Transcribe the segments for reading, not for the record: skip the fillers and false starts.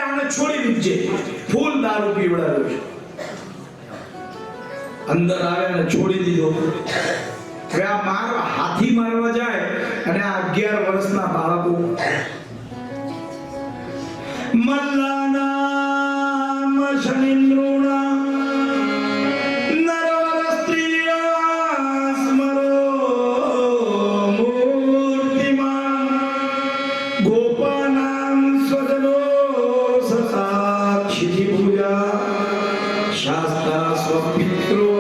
આને છોડી દીધજે, ફૂલ દારૂ પીવડાવ્યો છે. અંદર આવે અને છોડી દીધો. હવે આ હાથી મારવા જાય અને આ 11 વર્ષના બાળકો મલ્લાના શનિન્દ્રોના નરવર સ્ત્રીયા સ્મરો મૂર્તિમાન ગોપાનામ સ્વજનો સસાક્ષિ પૂજા શાસ્તા સ્વપિત્રો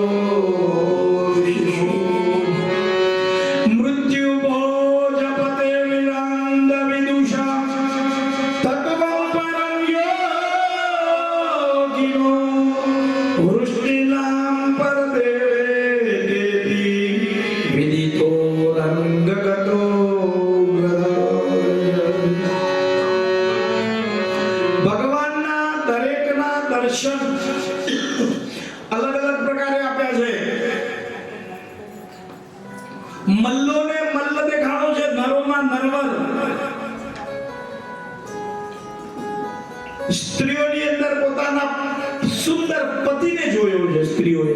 અલગ અલગ પ્રકારે આપ્યા છે. મલ્લોને મલ્લ દેખાડો છે, નરોમાં નરવર. સ્ત્રીઓની અંદર પોતાના સુંદર પતિને જોયો છે સ્ત્રીઓએ.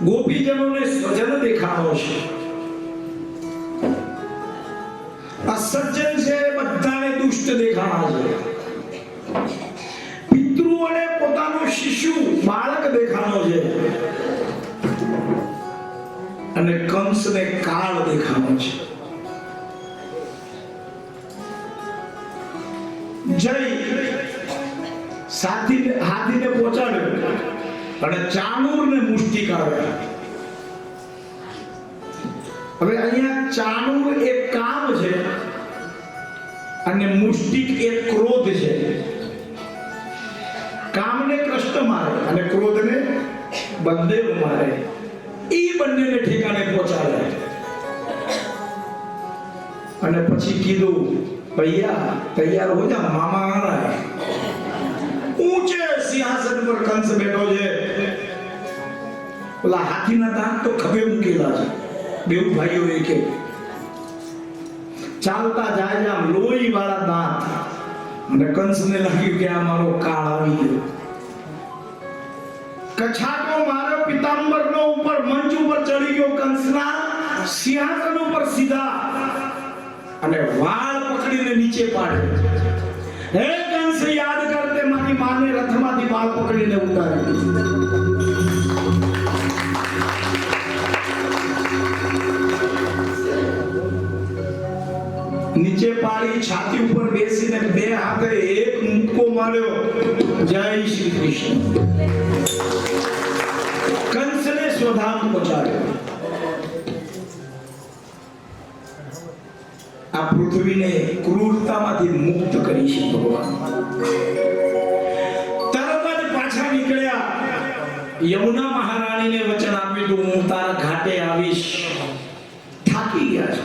ગોપીજનોને સ્વજન દેખાડો છે. આ સજ્જન છે બધાને દુષ્ટ દેખાડા છે. પિતૃઓને પોતાનો શિશુ બાળક દેખાડો છે અને કંસને કાળ દેખાડો છે. જય હાથીને પહોંચાડ્યો અને ચાણૂરને મુષ્ટિ કાઢ્યા. હવે અહીંયા ચાણૂર એક કામ છે અને મુષ્ટિક એક ક્રોધ છે. કામને કૃષ્ણ મારે અને ક્રોધને બલદેવ મારે. એ બંનેને ઠેકાણે પહોંચાડે અને પછી કીધું ભૈયા તૈયાર હો જા, મામા આ રહા હૈ. ઊંચે સિંહાસન પર કંસ બેઠો છે. ઓલા હાથીના દાંત તો ખભે મૂકેલા છે. બેઉ ભાઈઓ એકે ચાલતા જાય આમ લોહી વાળા દાંત. અને કંસને લાગ્યું કે આ મારો કાળ આવી ગયો. કછાટો મારો પિતાંબરનો ઉપર મંચ ઉપર ચડી ગયો કંસના સિંહાસન ઉપર સીધા અને વાળ પકડીને નીચે પાડ્યો. હે કંસ, યાદ કરતે મારી માને રથમાંથી વાળ પકડીને ઉતારી. નીચે પાડી છાતી ઉપર બેસીને બે હાથે એક મુક્કો માર્યો. જય શ્રી કૃષ્ણ. કંસને સ્વધામ પહોંચાડ્યો. આ પૃથ્વીને ક્રૂરતામાંથી મુક્ત કરી છે ભગવાન. તરત જ પાછા નીકળ્યા. યમુના મહારાણીને વચન આપ્યું હતું હું તારા ઘાટે આવીશ. થાકી ગયા છે.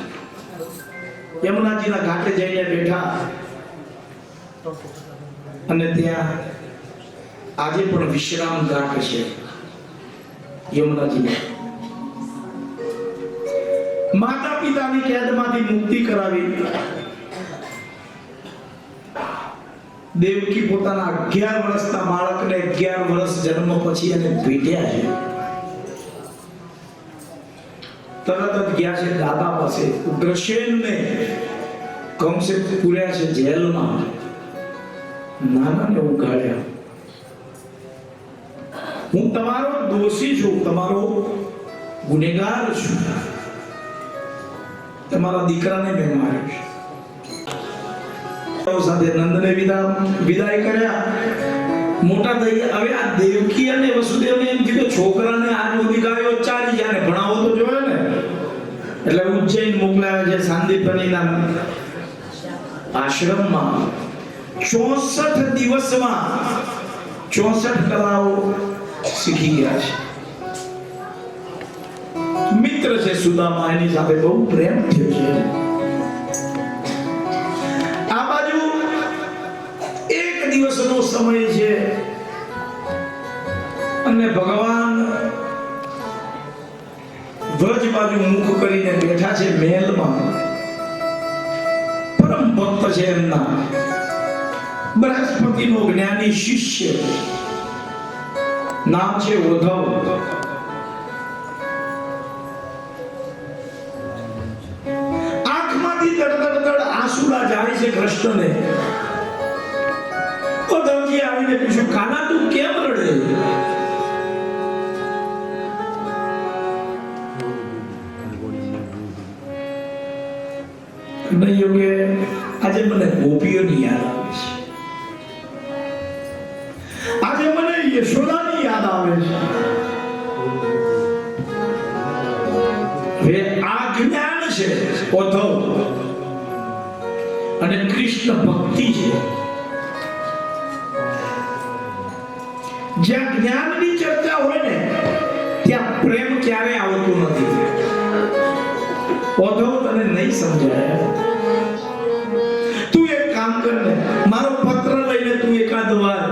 યમુનાજીના ઘાટે જઈને બેઠા અને ત્યાં આજે પણ વિશ્રામ ઘાટ છે યમુનાજીને. માતા પિતાની કેદમાંથી મુક્તિ કરાવી દેવકી પોતાના 11 વર્ષના બાળકને 11 વર્ષ જન્મ પછી એને ભેટ્યા છે. તરત જ ગયા છે દાદા પાસે. ઉગ્રસેનને કંસે પૂર્યા છે જેલમાં. નાનાને ઉગાડ્યા. હું તમારો દોષી છું, તમારો ગુનેગાર છું. તમારા દીકરાને મેં માર્યો છે. સાથે નંદને વિદાય કર્યા. મોટા થઈ ગયા. હવે આ દેવકી અને વસુદેવને એમ કીધું છોકરાને આ અધિકારીઓ ચાલી જાય, ભણાવો તો જોઈએ ને. એટલે ઉજ્જૈન મોકલાયા છે સાંદીપનીના આશ્રમમાં. 64 દિવસમાં 64 કલાઓ શીખી ગયા છે. મિત્ર છે સુદામા, એની સાથે બહુ પ્રેમ થયો છે. આ બાજુ એક દિવસનો સમય છે અને ભગવાન વ્રજ બાજુ મુખ કરીને બેઠા છે મહેલમાં. પરમ ભક્ત છે એમના. બૃહસ્પતિનો જ્ઞાની શિષ્ય, નામ છે ઉદ્ધવ. આંખમાંથી તડતડ આંસુડા જાય છે કૃષ્ણને. ઉદ્ધવજી આવીને પૂછ્યું, કાના તું કેમ રડે? નહીં કે આજે મને ગોપીઓની યાદ આવે છે, આજે મને યશોદાની યાદ આવે છે. હવે આ જ્ઞાન છે ઉદ્ધવ, અને કૃષ્ણ ભક્તિ છે. જ્યાં જ્ઞાનની ચર્ચા હોય ને ત્યાં પ્રેમ ક્યારે આવતો નથી. ઉદ્ધવ તને નહીં સમજાય, તું એક કામ કર ને, મારો પત્ર લઈને તું એકાદ વાર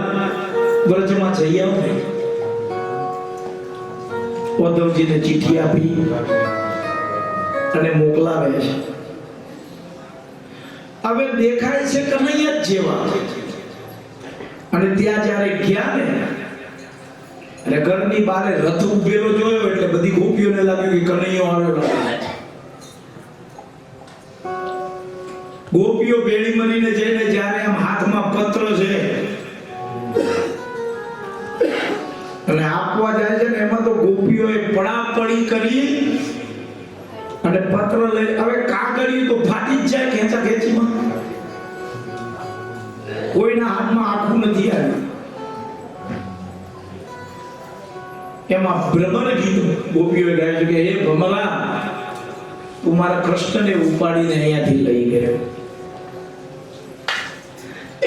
વ્રજમાં જઈ આવ ને. ઉદ્ધવજીને ચિઠ્ઠી આપી અને મોકલાવે છે. હવે દેખાય છે કનૈયા જ જેવા. અને ત્યાં જ્યારે ગયા ને, અને ઘરની બહાર રથ ઉભેલો જોયો એટલે બધી ગોપીઓને લાગ્યું કે કનૈયો આવેલો. ગોપીઓ ભેળી મળીને જઈને જ્યારે આમ હાથમાં પત્ર છે અને આપવા જાય છે ને, એમાં તો ગોપીઓએ પડાપડી કરી અને પત્ર લઈ. હવે કાગળિયું તો ફાટી જ જાય ખેંચા ખેંચીમાં. કોઈના હાથમાં આખું નથી આવ્યું. એમાં ભ્રમર ગીત ગોપીઓએ ગાયું છે કે હે ભમરા, તું મારા કૃષ્ણને ઉપાડીને અહીંયાથી લઈ ગયો.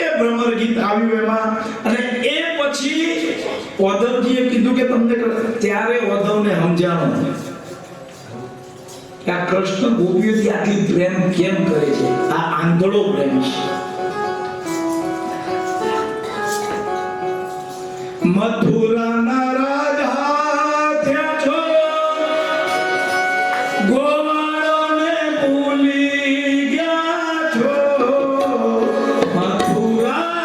એ ભ્રમર ગીત આવ્યું એમાં. અને એ પછી ઉદ્ધવજીએ કીધું કે તમને, ત્યારે ઉદ્ધવને સમજાણું કે આ કૃષ્ણ ગોપીઓથી આટલી પ્રેમ કેમ કરે છે. આ આંધળો પ્રેમ છે. મથુરાના રાજા થયા છો, ગોવાળોને ભૂલી ગયા છો. મારવાલા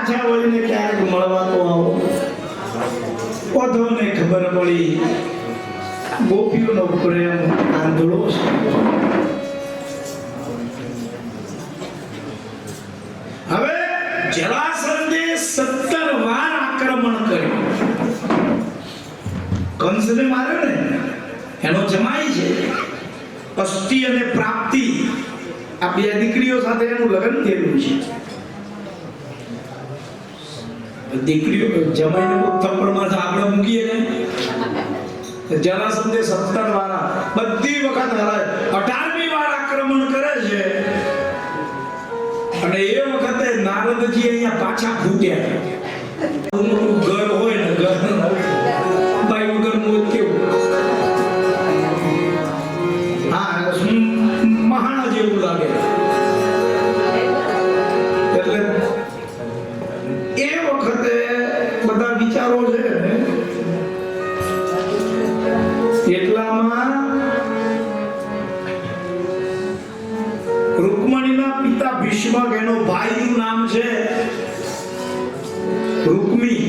પાછા વળીને ક્યારેક મળવા તો આવો. ઓધોને ખબર પડી ગોપીઓનો પ્રેમ આંધળો છે. હવે જરાસંધે 17 વાર આક્રમણ કર્યું. કંસને માર્યો ને, એનો જમાઈ છે અષ્ટિ અને પ્રાપ્તિ, આ બે દીકરીઓ સાથે એનું લગ્ન થયેલું છે. દીકરીઓ જમાઈને થપ્પડમાં આપણે મૂકીએ ને, જરાસંધે 17 વાર બધી વખત હરાય. 18મી વાર આક્રમણ કરે છે અને એ વખતે નારદજી અહીંયા પાછા ફૂટ્યા. ઘર હોય ને, ઘર ભાઈ વગર મોત કેવું, હા મહાણા જેવું લાગે. એટલે એ વખતે બધા વિચારો છે એટલામાં રૂકમણીના પિતા ભીષ્મક, એનો ભાઈનું નામ છે રૂકમી,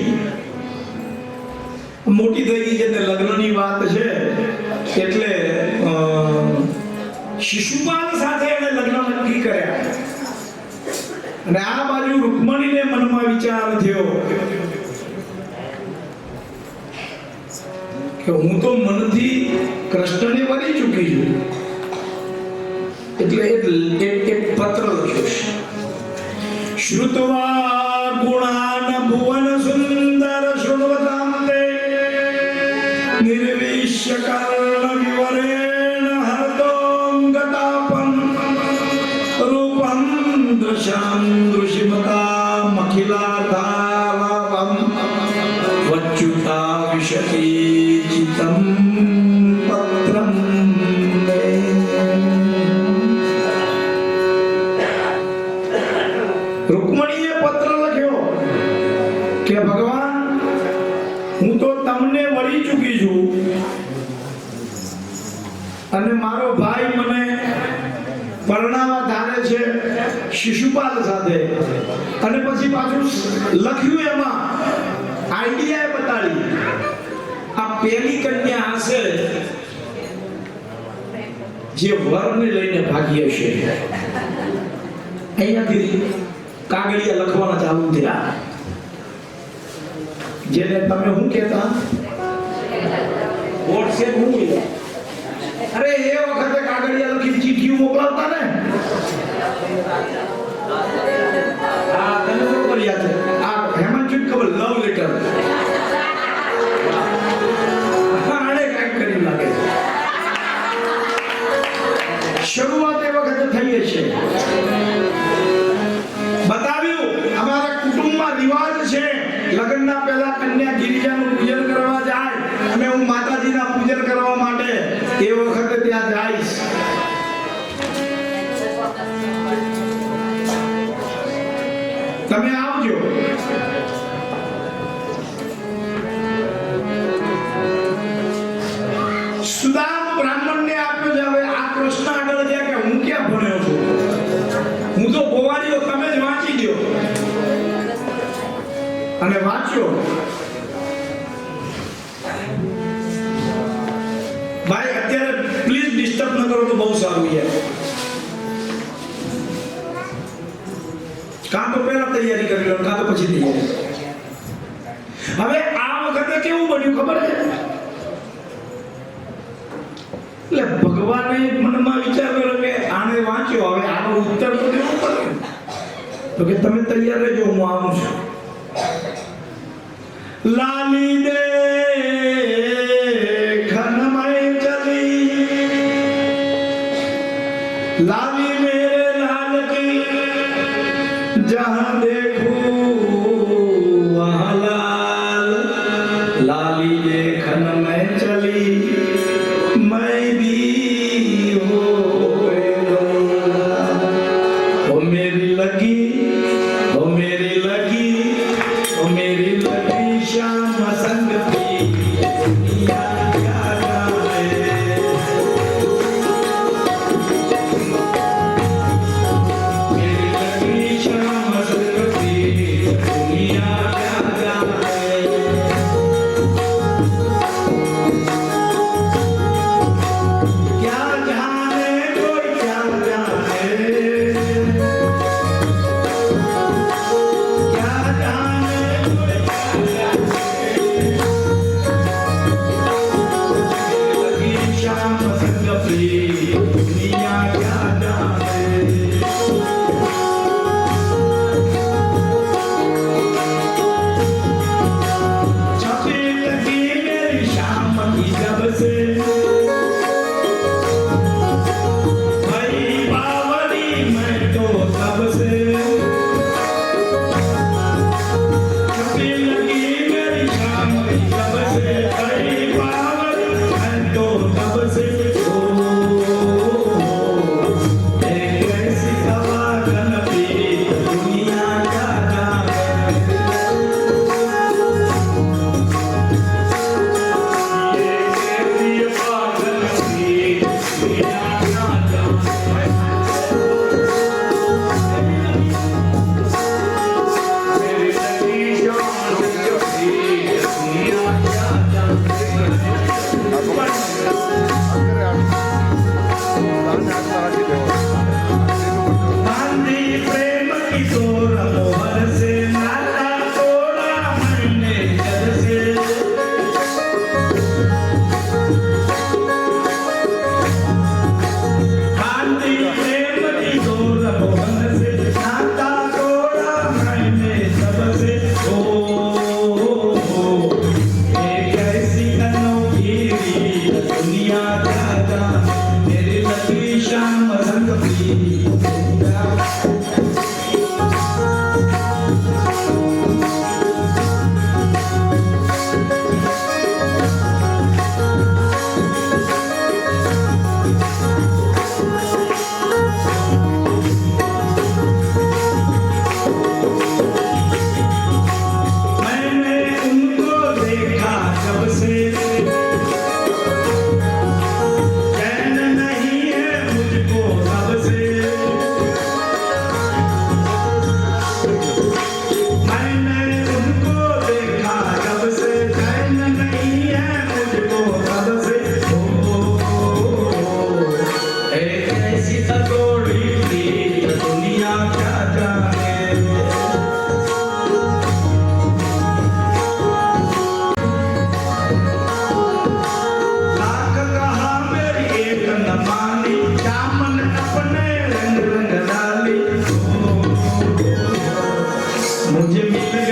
મોટી થઈ ગઈ છે ને લગ્નની વાત છે એટલે શિશુપાલ સાથે એને લગ્ન નક્કી કર્યા. અને આ બાજુ રૂકમણીને મનમાં વિચાર થયો કે હું તો મનથી કૃષ્ણને વરી ચૂકી છું, એટલે એક પત્ર લખ્યો છે. શ્રુત્વા ગુણાન ભુવન સુંદર શૃણવતાં તે નિર્વિશ્ય કર્ણ વિવરેણ હરદોંગતાપં રૂપં દૃશાં દૃશિમતાં અખિલાધાવં વચ્યુતા વિશતિ ચિત્તં પત્રં મે. રૂકમણીએ પત્ર લખ્યો કે ભગવાન, હું તો તમને વળી ચૂકી છું અને મારો ભાઈ મને પરણાવા ધારે છે શિશુપાલ સાથે. અને પછી પાછું લખ્યું, એમાં આઈડિયા બતાડી, આ પેલી કન્યા હશે જે વરને લઈને ભાગી હશે. અહીંયાથી કાગળિયા લખવાના ચાલુ થયા, જેને તમે શું કહેતા વોટ્સએપ હું કહેતા. અરે એ વખતે કાગળિયા લખી ચીઠીઓ મોકલાવતા ને. આ તને ખબર યાદ છે, આ હેમંત ખબર, લવ લેટર. આને કાંઈક કરી લાગે. શરૂઆત એ વખતે થઈ છે. બતાવ્યું અમારા કુટુંબમાં રિવાજ છે, લગ્નના પહેલા કન્યા ગિરિજાનું પૂજન કરવા જાય અને હું માતાજીના પૂજન કરવા માટે એ વખતે ત્યાં જઈશ. તમે આવજો. સુદામ બ્રાહ્મણને આપ્યો છે. હવે આ કૃષ્ણ આગળ ગયા કે હું ક્યાં ભણ્યો છું, હું તો ગોવાળીઓ, તમે જ વાંચી દો. અને વાંચ્યો. ભાઈ અત્યારે પ્લીઝ ડિસ્ટર્બ ન કરો તો બહુ સારું છે. કાં તો પહેલા તૈયારી કરી લો, કાં તો પછી તૈયારી. હવે આ વખતે કેવું બન્યું ખબર છે? એટલે ભગવાને મનમાં વિચાર કર્યો કે આને વાંચ્યો, હવે આનો ઉત્તર તો દેવો પડે. તો કે તમે તૈયાર રહેજો, હું આવું છું. લાલી દે ખનમય ચલી, લાલી મેરે લાલ કી, જહાં देखूं वहां लाल. लाली देखन में चली मैं भी हो गया. ओ मेरी लगी, ओ मेरी लगी, ओ मेरी लगी श्याम संग.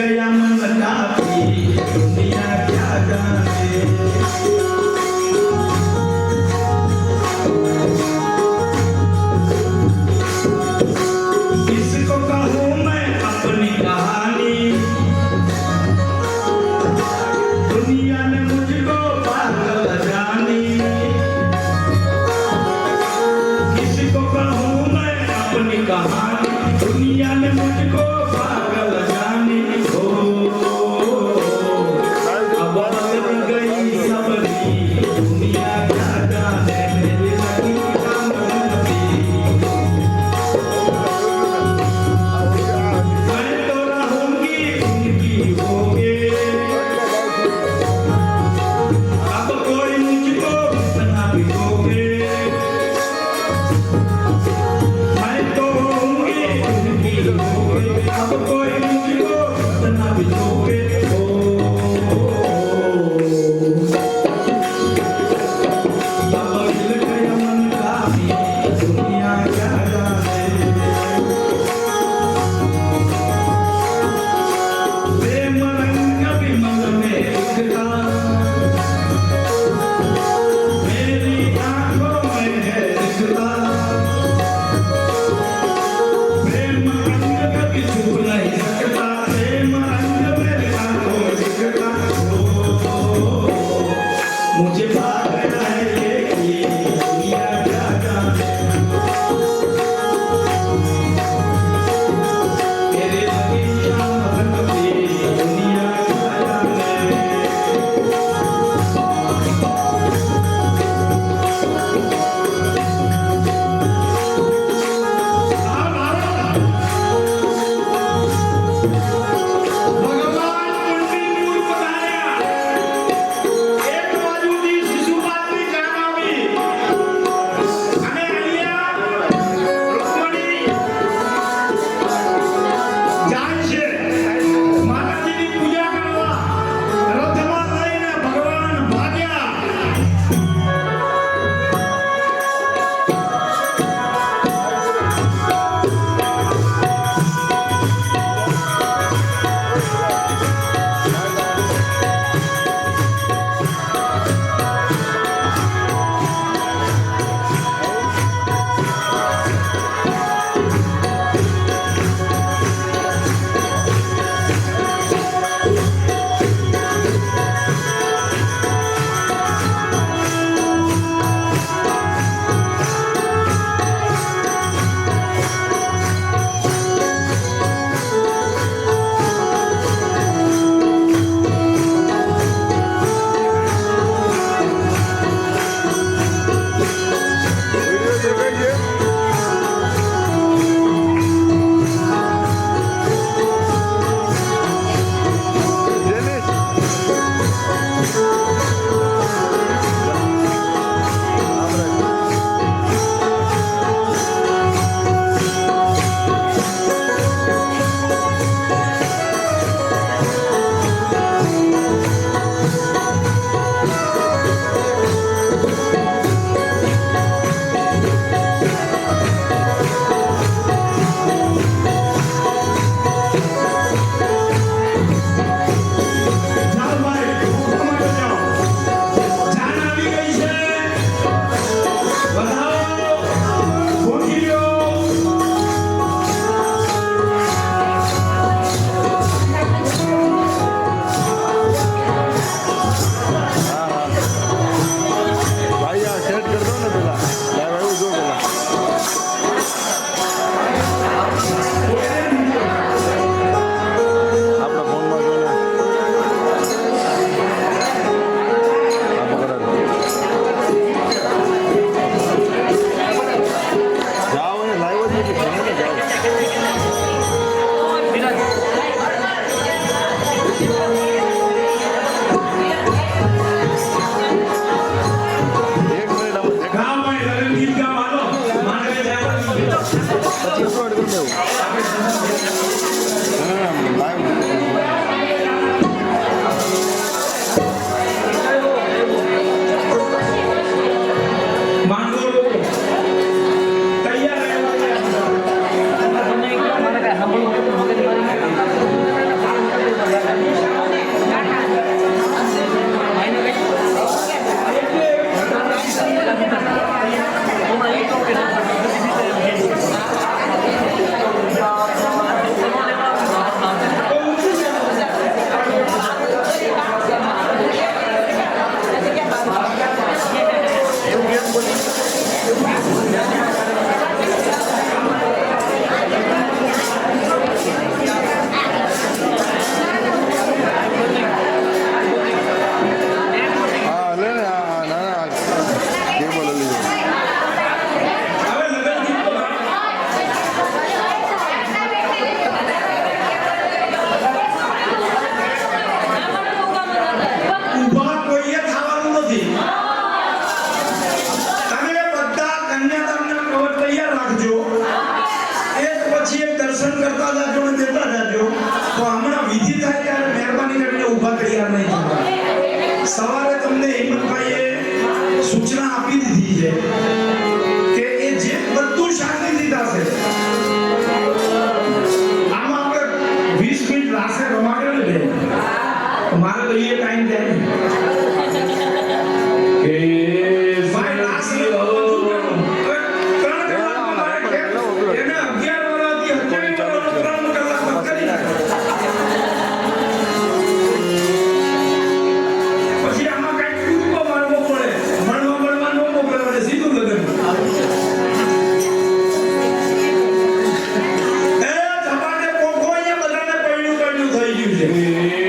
गया मन काफी दुनिया क्या जाने किसको कहूँ मैं अपनी कहानी दुनिया ने मुझको पागल जानी किसको कहूँ मैं अपनी कहानी दुनिया ने मुझको पागल जानी हो अब बदल गई सबरी दुनिया क्या जाने मेरी लगी कामती मैं तो रहूंगी उनकी होगे अब कोई मुझको इतना भिगोगे मैं तो रहूंगी उनकी होगे अब कोई मुझको इतना भिगोगे ओ अब हिल गया मन काफी दुनिया क्या जाने प्रेम रंग भी मन में दिखता मेरी आंखों में है दिखता प्रेम रंग कभी छू नहीं सकता प्रेम रंग में જાય.